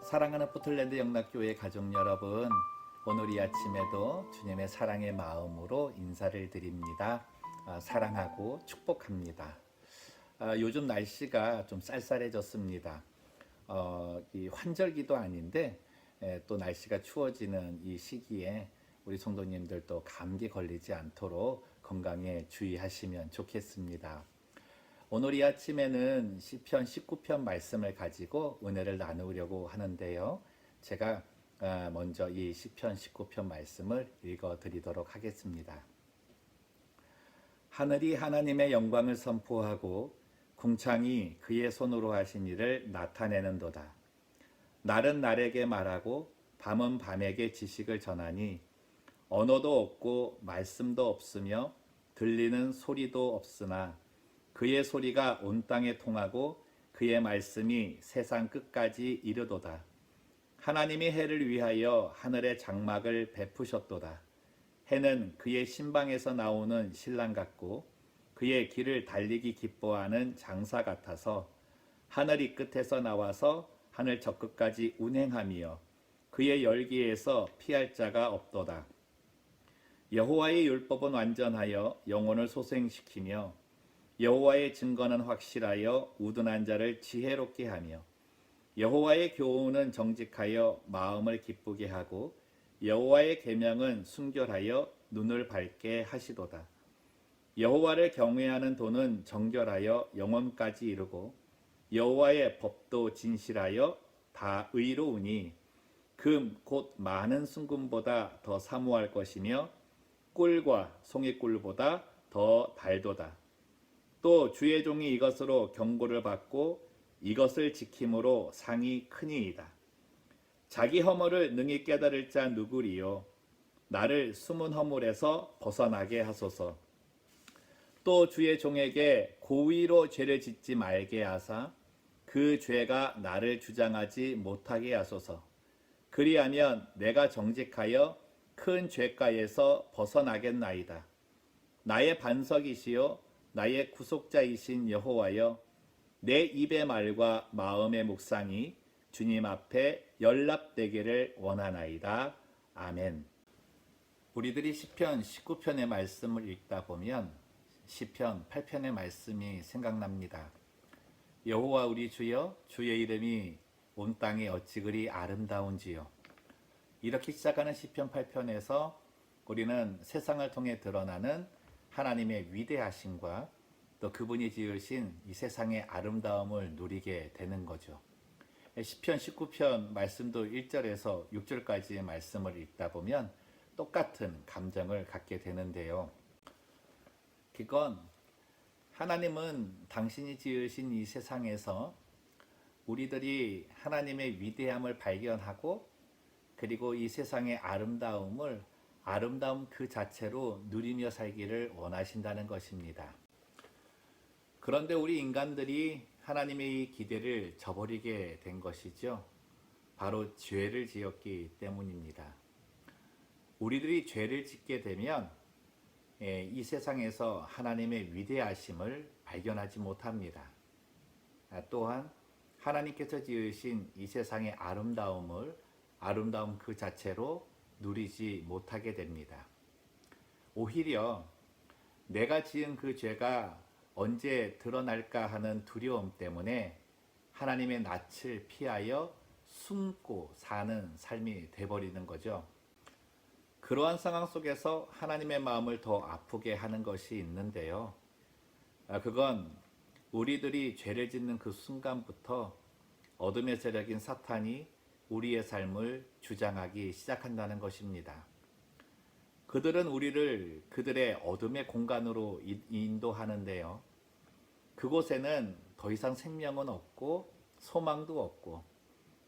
사랑하는 포틀랜드 영락교회 가족 여러분, 오늘 이 아침에도 주님의 사랑의 마음으로 인사를 드립니다. 사랑하고 축복합니다. 요즘 날씨가 좀 쌀쌀해졌습니다. 이 환절기도 아닌데 또 날씨가 추워지는 이 시기에 우리 성도님들도 감기 걸리지 않도록 건강에 주의하시면 좋겠습니다. 오늘 이 아침에는 시편 19편 말씀을 가지고 은혜를 나누려고 하는데요. 제가 먼저 이 시편 19편 말씀을 읽어 드리도록 하겠습니다. 하늘이 하나님의 영광을 선포하고 궁창이 그의 손으로 하신 일을 나타내는도다. 날은 날에게 말하고 밤은 밤에게 지식을 전하니 언어도 없고 말씀도 없으며 들리는 소리도 없으나 그의 소리가 온 땅에 통하고 그의 말씀이 세상 끝까지 이르도다. 하나님이 해를 위하여 하늘의 장막을 베푸셨도다. 해는 그의 신방에서 나오는 신랑 같고 그의 길을 달리기 기뻐하는 장사 같아서 하늘이 끝에서 나와서 하늘 저 끝까지 운행하며 그의 열기에서 피할 자가 없도다. 여호와의 율법은 완전하여 영혼을 소생시키며 여호와의 증거는 확실하여 우둔한 자를 지혜롭게 하며 여호와의 교훈은 정직하여 마음을 기쁘게 하고 여호와의 계명은 순결하여 눈을 밝게 하시도다. 여호와를 경외하는 도는 정결하여 영원까지 이르고 여호와의 법도 진실하여 다 의로우니 금 곧 많은 순금보다 더 사모할 것이며 꿀과 송이꿀보다 더 달도다. 또 주의 종이 이것으로 경고를 받고 이것을 지킴으로 상이 크니이다. 자기 허물을 능히 깨달을 자 누구리요? 나를 숨은 허물에서 벗어나게 하소서. 또 주의 종에게 고의로 죄를 짓지 말게 하사 그 죄가 나를 주장하지 못하게 하소서. 그리하면 내가 정직하여 큰 죄가에서 벗어나겠나이다. 나의 반석이시요 나의 구속자이신 여호와여, 내 입의 말과 마음의 묵상이 주님 앞에 연락되기를 원하나이다. 아멘. 우리들이 시편 19편의 말씀을 읽다 보면 시편 8편의 말씀이 생각납니다. 여호와 우리 주여, 주의 이름이 온 땅에 어찌 그리 아름다운지요. 이렇게 시작하는 시편 8편에서 우리는 세상을 통해 드러나는 하나님의 위대하심과 또 그분이 지으신 이 세상의 아름다움을 누리게 되는 거죠. 시편 19편 말씀도 1절에서 6절까지의 말씀을 읽다 보면 똑같은 감정을 갖게 되는데요. 그건 하나님은 당신이 지으신 이 세상에서 우리들이 하나님의 위대함을 발견하고 그리고 이 세상의 아름다움 그 자체로 누리며 살기를 원하신다는 것입니다. 그런데 우리 인간들이 하나님의 이 기대를 저버리게 된 것이죠. 바로 죄를 지었기 때문입니다. 우리들이 죄를 짓게 되면 이 세상에서 하나님의 위대하심을 발견하지 못합니다. 또한 하나님께서 지으신 이 세상의 아름다움 그 자체로 누리지 못하게 됩니다. 오히려 내가 지은 그 죄가 언제 드러날까 하는 두려움 때문에 하나님의 낯을 피하여 숨고 사는 삶이 돼버리는 거죠. 그러한 상황 속에서 하나님의 마음을 더 아프게 하는 것이 있는데요. 그건 우리들이 죄를 짓는 그 순간부터 어둠의 세력인 사탄이 우리의 삶을 주장하기 시작한다는 것입니다. 그들은 우리를 그들의 어둠의 공간으로 인도하는데요. 그곳에는 더 이상 생명은 없고 소망도 없고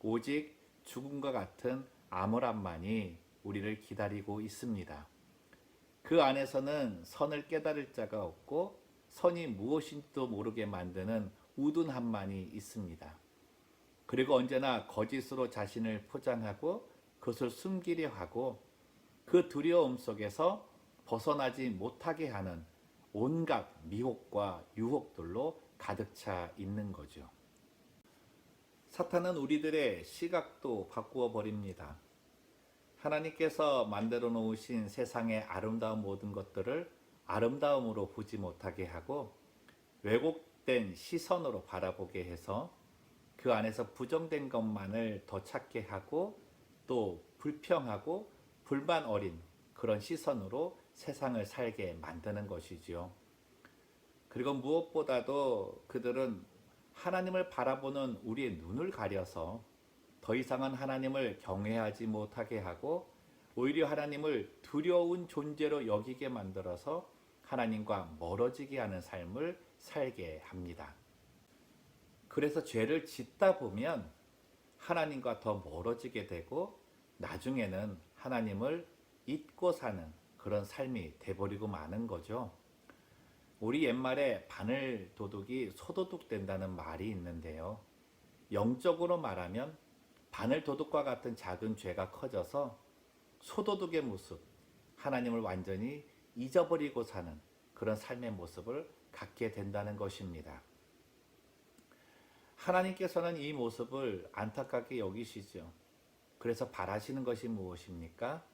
오직 죽음과 같은 암울함만이 우리를 기다리고 있습니다. 그 안에서는 선을 깨달을 자가 없고 선이 무엇인지도 모르게 만드는 우둔함만이 있습니다. 그리고 언제나 거짓으로 자신을 포장하고 그것을 숨기려 하고 그 두려움 속에서 벗어나지 못하게 하는 온갖 미혹과 유혹들로 가득 차 있는 거죠. 사탄은 우리들의 시각도 바꾸어 버립니다. 하나님께서 만들어 놓으신 세상의 아름다운 모든 것들을 아름다움으로 보지 못하게 하고 왜곡된 시선으로 바라보게 해서 그 안에서 부정된 것만을 더 찾게 하고 또 불평하고 불만 어린 그런 시선으로 세상을 살게 만드는 것이지요. 그리고 무엇보다도 그들은 하나님을 바라보는 우리의 눈을 가려서 더 이상은 하나님을 경외하지 못하게 하고 오히려 하나님을 두려운 존재로 여기게 만들어서 하나님과 멀어지게 하는 삶을 살게 합니다. 그래서 죄를 짓다 보면 하나님과 더 멀어지게 되고 나중에는 하나님을 잊고 사는 그런 삶이 돼버리고 마는 거죠. 우리 옛말에 바늘 도둑이 소도둑 된다는 말이 있는데요. 영적으로 말하면 바늘 도둑과 같은 작은 죄가 커져서 소도둑의 모습, 하나님을 완전히 잊어버리고 사는 그런 삶의 모습을 갖게 된다는 것입니다. 하나님께서는 이 모습을 안타깝게 여기시죠. 그래서 바라시는 것이 무엇입니까?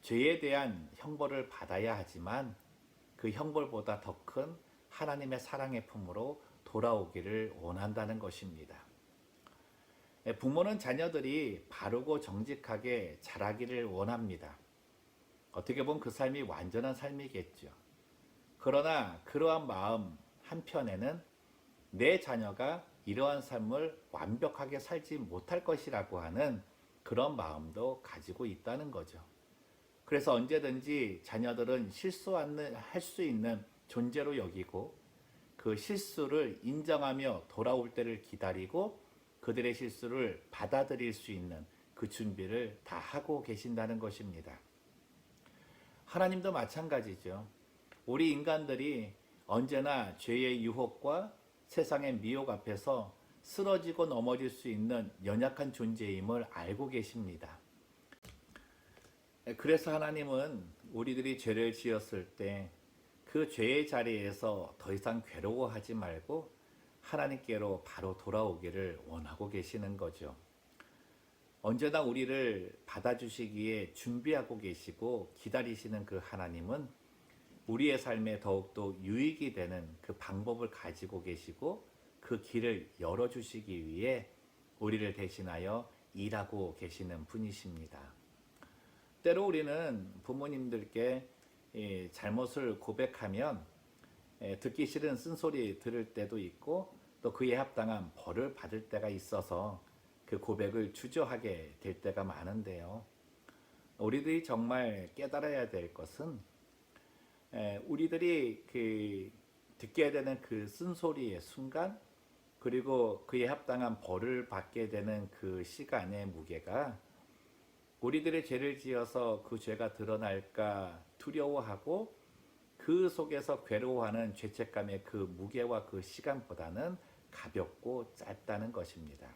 죄에 대한 형벌을 받아야 하지만 그 형벌보다 더 큰 하나님의 사랑의 품으로 돌아오기를 원한다는 것입니다. 부모는 자녀들이 바르고 정직하게 자라기를 원합니다. 어떻게 보면 그 삶이 완전한 삶이겠죠. 그러나 그러한 마음 한편에는 내 자녀가 이러한 삶을 완벽하게 살지 못할 것이라고 하는 그런 마음도 가지고 있다는 거죠. 그래서 언제든지 자녀들은 실수할 수 있는 존재로 여기고 그 실수를 인정하며 돌아올 때를 기다리고 그들의 실수를 받아들일 수 있는 그 준비를 다 하고 계신다는 것입니다. 하나님도 마찬가지죠. 우리 인간들이 언제나 죄의 유혹과 세상의 미혹 앞에서 쓰러지고 넘어질 수 있는 연약한 존재임을 알고 계십니다. 그래서 하나님은 우리들이 죄를 지었을 때 그 죄의 자리에서 더 이상 괴로워하지 말고 하나님께로 바로 돌아오기를 원하고 계시는 거죠. 언제나 우리를 받아주시기에 준비하고 계시고 기다리시는 그 하나님은 우리의 삶에 더욱더 유익이 되는 그 방법을 가지고 계시고 그 길을 열어주시기 위해 우리를 대신하여 일하고 계시는 분이십니다. 때로 우리는 부모님들께 잘못을 고백하면 듣기 싫은 쓴소리 들을 때도 있고 또 그에 합당한 벌을 받을 때가 있어서 그 고백을 주저하게 될 때가 많은데요. 우리들이 정말 깨달아야 될 것은 우리들이 듣게 되는 그 쓴소리의 순간 그리고 그에 합당한 벌을 받게 되는 그 시간의 무게가 우리들의 죄를 지어서 그 죄가 드러날까 두려워하고 그 속에서 괴로워하는 죄책감의 그 무게와 그 시간보다는 가볍고 짧다는 것입니다.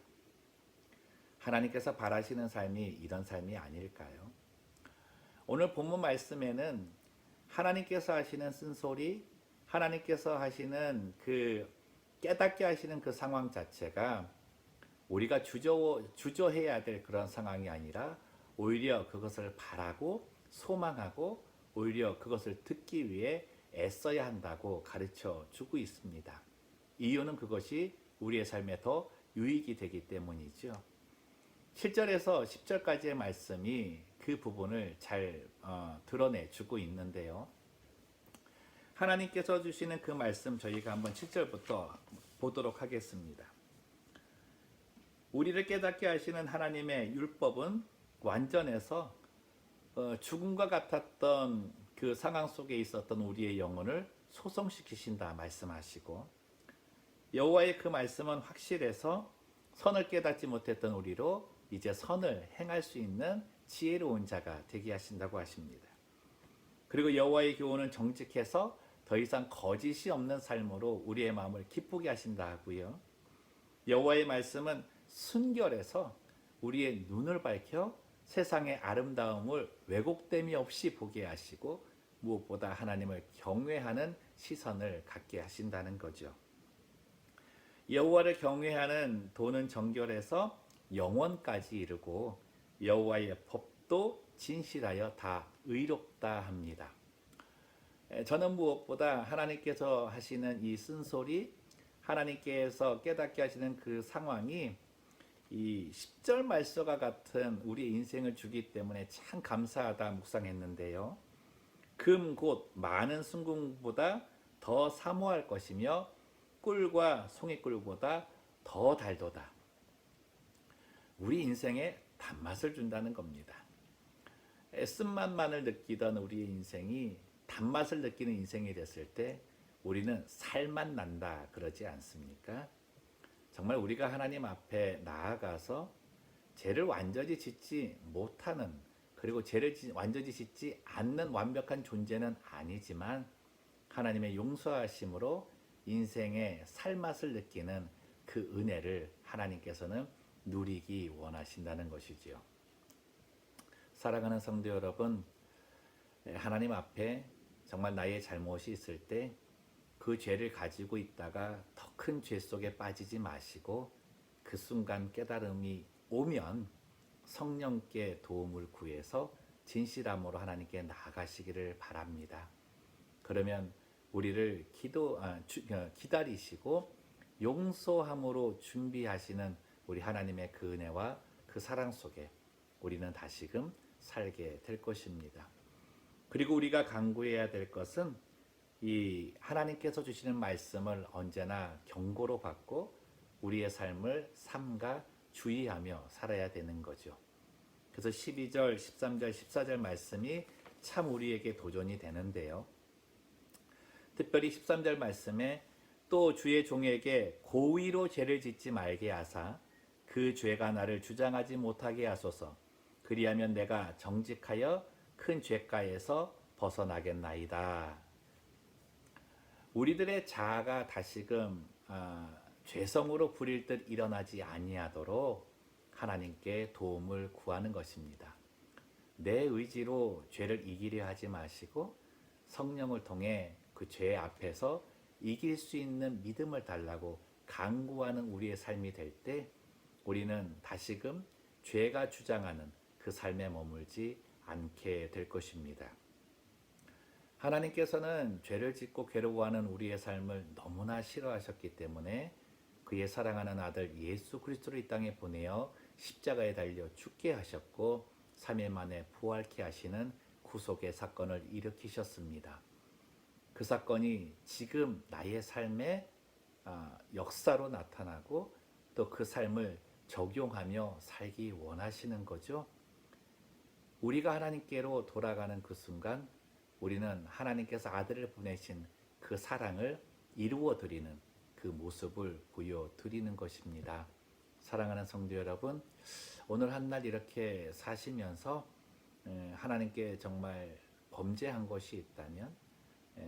하나님께서 바라시는 삶이 이런 삶이 아닐까요? 오늘 본문 말씀에는 하나님께서 하시는 쓴소리, 하나님께서 하시는 그 깨닫게 하시는 그 상황 자체가 우리가 주저해야 될 그런 상황이 아니라 오히려 그것을 바라고 소망하고 오히려 그것을 듣기 위해 애써야 한다고 가르쳐 주고 있습니다. 이유는 그것이 우리의 삶에 더 유익이 되기 때문이죠. 7절에서 10절까지의 말씀이 그 부분을 잘 드러내 주고 있는데요. 하나님께서 주시는 그 말씀 저희가 한번 7절부터 보도록 하겠습니다. 우리를 깨닫게 하시는 하나님의 율법은 완전해서 죽음과 같았던 그 상황 속에 있었던 우리의 영혼을 소성시키신다 말씀하시고 여호와의 그 말씀은 확실해서 선을 깨닫지 못했던 우리로 이제 선을 행할 수 있는 지혜로운 자가 되게 하신다고 하십니다. 그리고 여호와의 교훈은 정직해서 더 이상 거짓이 없는 삶으로 우리의 마음을 기쁘게 하신다 하고요. 여호와의 말씀은 순결해서 우리의 눈을 밝혀 세상의 아름다움을 왜곡됨이 없이 보게 하시고 무엇보다 하나님을 경외하는 시선을 갖게 하신다는 거죠. 여호와를 경외하는 도는 정결해서 영원까지 이르고 여호와의 법도 진실하여 다 의롭다 합니다. 저는 무엇보다 하나님께서 하시는 이 쓴소리, 하나님께서 깨닫게 하시는 그 상황이 이 10절 말씀과 같은 우리의 인생을 주기 때문에 참 감사하다 묵상했는데요. 금 곧 많은 순금보다 더 사모할 것이며 꿀과 송이꿀보다 더 달도다. 우리 인생에 단맛을 준다는 겁니다. 쓴맛만을 느끼던 우리의 인생이 단맛을 느끼는 인생이 됐을 때 우리는 살맛 난다 그러지 않습니까? 정말 우리가 하나님 앞에 나아가서 죄를 완전히 짓지 못하는, 그리고 죄를 완전히 짓지 않는 완벽한 존재는 아니지만 하나님의 용서하심으로 인생의 살맛을 느끼는 그 은혜를 하나님께서는 누리기 원하신다는 것이지요. 사랑하는 성도 여러분, 하나님 앞에 정말 나의 잘못이 있을 때 그 죄를 가지고 있다가 더 큰 죄 속에 빠지지 마시고 그 순간 깨달음이 오면 성령께 도움을 구해서 진실함으로 하나님께 나아가시기를 바랍니다. 그러면 우리를 기다리시고 용서함으로 준비하시는 우리 하나님의 그 은혜와 그 사랑 속에 우리는 다시금 살게 될 것입니다. 그리고 우리가 간구해야 될 것은 이 하나님께서 주시는 말씀을 언제나 경고로 받고 우리의 삶을 삼가 주의하며 살아야 되는 거죠. 그래서 12절, 13절, 14절 말씀이 참 우리에게 도전이 되는데요. 특별히 13절 말씀에 또 주의 종에게 고의로 죄를 짓지 말게 하사 그 죄가 나를 주장하지 못하게 하소서. 그리하면 내가 정직하여 큰 죄가에서 벗어나겠나이다. 우리들의 자아가 다시금 죄성으로 부릴 듯 일어나지 아니하도록 하나님께 도움을 구하는 것입니다. 내 의지로 죄를 이기려 하지 마시고 성령을 통해 그 죄 앞에서 이길 수 있는 믿음을 달라고 간구하는 우리의 삶이 될 때 우리는 다시금 죄가 주장하는 그 삶에 머물지 않게 될 것입니다. 하나님께서는 죄를 짓고 괴로워하는 우리의 삶을 너무나 싫어하셨기 때문에 그의 사랑하는 아들 예수 그리스도를 이 땅에 보내어 십자가에 달려 죽게 하셨고 3일 만에 부활케 하시는 구속의 사건을 일으키셨습니다. 그 사건이 지금 나의 삶의 역사로 나타나고 또 그 삶을 적용하며 살기 원하시는 거죠. 우리가 하나님께로 돌아가는 그 순간 우리는 하나님께서 아들을 보내신 그 사랑을 이루어 드리는 그 모습을 보여드리는 것입니다. 사랑하는 성도 여러분, 오늘 한날 이렇게 사시면서 하나님께 정말 범죄한 것이 있다면,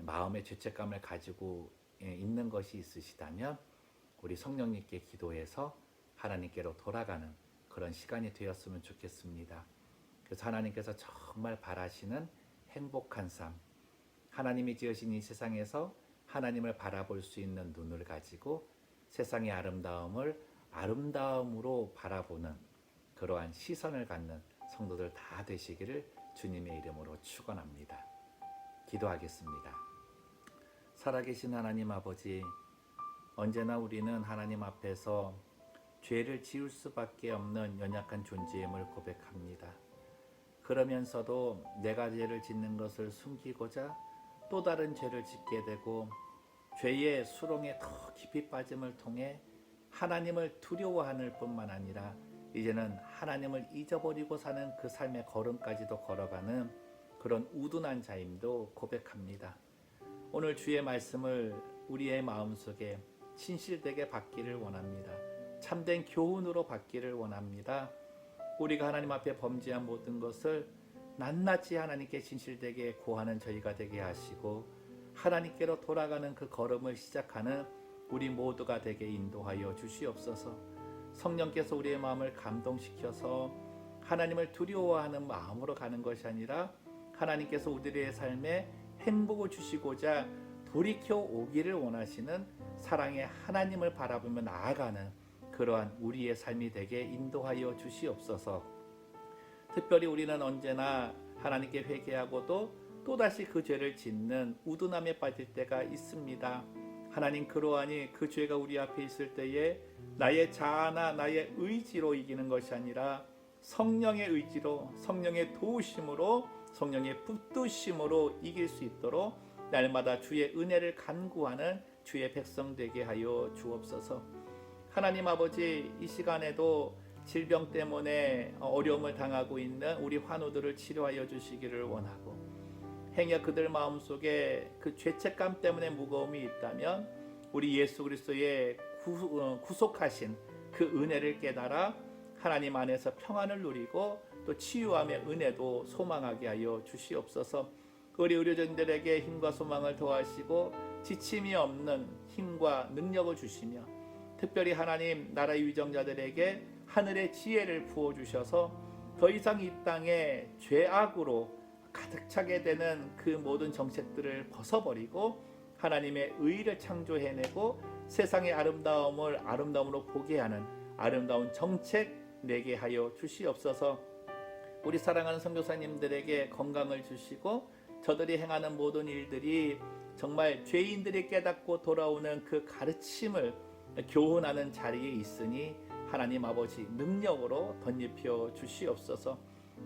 마음의 죄책감을 가지고 있는 것이 있으시다면 우리 성령님께 기도해서 하나님께로 돌아가는 그런 시간이 되었으면 좋겠습니다. 그래서 하나님께서 정말 바라시는 행복한 삶, 하나님이 지으신 이 세상에서 하나님을 바라볼 수 있는 눈을 가지고 세상의 아름다움을 아름다움으로 바라보는 그러한 시선을 갖는 성도들 다 되시기를 주님의 이름으로 축원합니다. 기도하겠습니다. 살아계신 하나님 아버지, 언제나 우리는 하나님 앞에서 죄를 지을 수밖에 없는 연약한 존재임을 고백합니다. 그러면서도 내가 죄를 짓는 것을 숨기고자 또 다른 죄를 짓게 되고 죄의 수렁에 더 깊이 빠짐을 통해 하나님을 두려워하는 뿐만 아니라 이제는 하나님을 잊어버리고 사는 그 삶의 걸음까지도 걸어가는 그런 우둔한 자임도 고백합니다. 오늘 주의 말씀을 우리의 마음속에 진실되게 받기를 원합니다. 참된 교훈으로 받기를 원합니다. 우리가 하나님 앞에 범죄한 모든 것을 낱낱이 하나님께 진실되게 고하는 저희가 되게 하시고 하나님께로 돌아가는 그 걸음을 시작하는 우리 모두가 되게 인도하여 주시옵소서. 성령께서 우리의 마음을 감동시켜서 하나님을 두려워하는 마음으로 가는 것이 아니라 하나님께서 우리의 삶에 행복을 주시고자 돌이켜 오기를 원하시는 사랑의 하나님을 바라보며 나아가는 그러한 우리의 삶이 되게 인도하여 주시옵소서. 특별히 우리는 언제나 하나님께 회개하고도 또다시 그 죄를 짓는 우둔함에 빠질 때가 있습니다. 하나님, 그러하니 그 죄가 우리 앞에 있을 때에 나의 자아나 나의 의지로 이기는 것이 아니라 성령의 의지로, 성령의 도우심으로, 성령의 붙드심으로 이길 수 있도록 날마다 주의 은혜를 간구하는 주의 백성 되게 하여 주옵소서. 하나님 아버지, 이 시간에도 질병 때문에 어려움을 당하고 있는 우리 환우들을 치료하여 주시기를 원하고, 행여 그들 마음속에 그 죄책감 때문에 무거움이 있다면 우리 예수 그리스도의 구속하신 그 은혜를 깨달아 하나님 안에서 평안을 누리고 또 치유함의 은혜도 소망하게 하여 주시옵소서. 우리 의료진들에게 힘과 소망을 더하시고 지침이 없는 힘과 능력을 주시며, 특별히 하나님 나라의 위정자들에게 하늘의 지혜를 부어주셔서 더 이상 이 땅에 죄악으로 가득 차게 되는 그 모든 정책들을 벗어버리고 하나님의 의를 창조해내고 세상의 아름다움을 아름다움으로 보게 하는 아름다운 정책 내게 하여 주시옵소서. 우리 사랑하는 선교사님들에게 건강을 주시고 저들이 행하는 모든 일들이 정말 죄인들이 깨닫고 돌아오는 그 가르침을 교훈하는 자리에 있으니 하나님 아버지 능력으로 덧입혀 주시옵소서.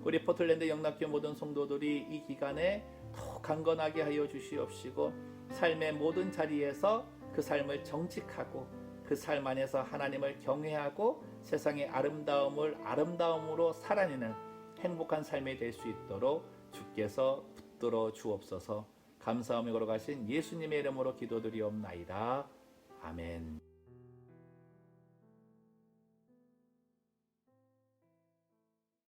우리 포틀랜드 영락교회 모든 성도들이 이 기간에 더 강건하게 하여 주시옵시고 삶의 모든 자리에서 그 삶을 정직하고 그 삶 안에서 하나님을 경외하고 세상의 아름다움을 아름다움으로 살아내는 행복한 삶이 될 수 있도록 주께서 붙들어 주옵소서. 감사하며 걸어가신 예수님의 이름으로 기도드리옵나이다. 아멘.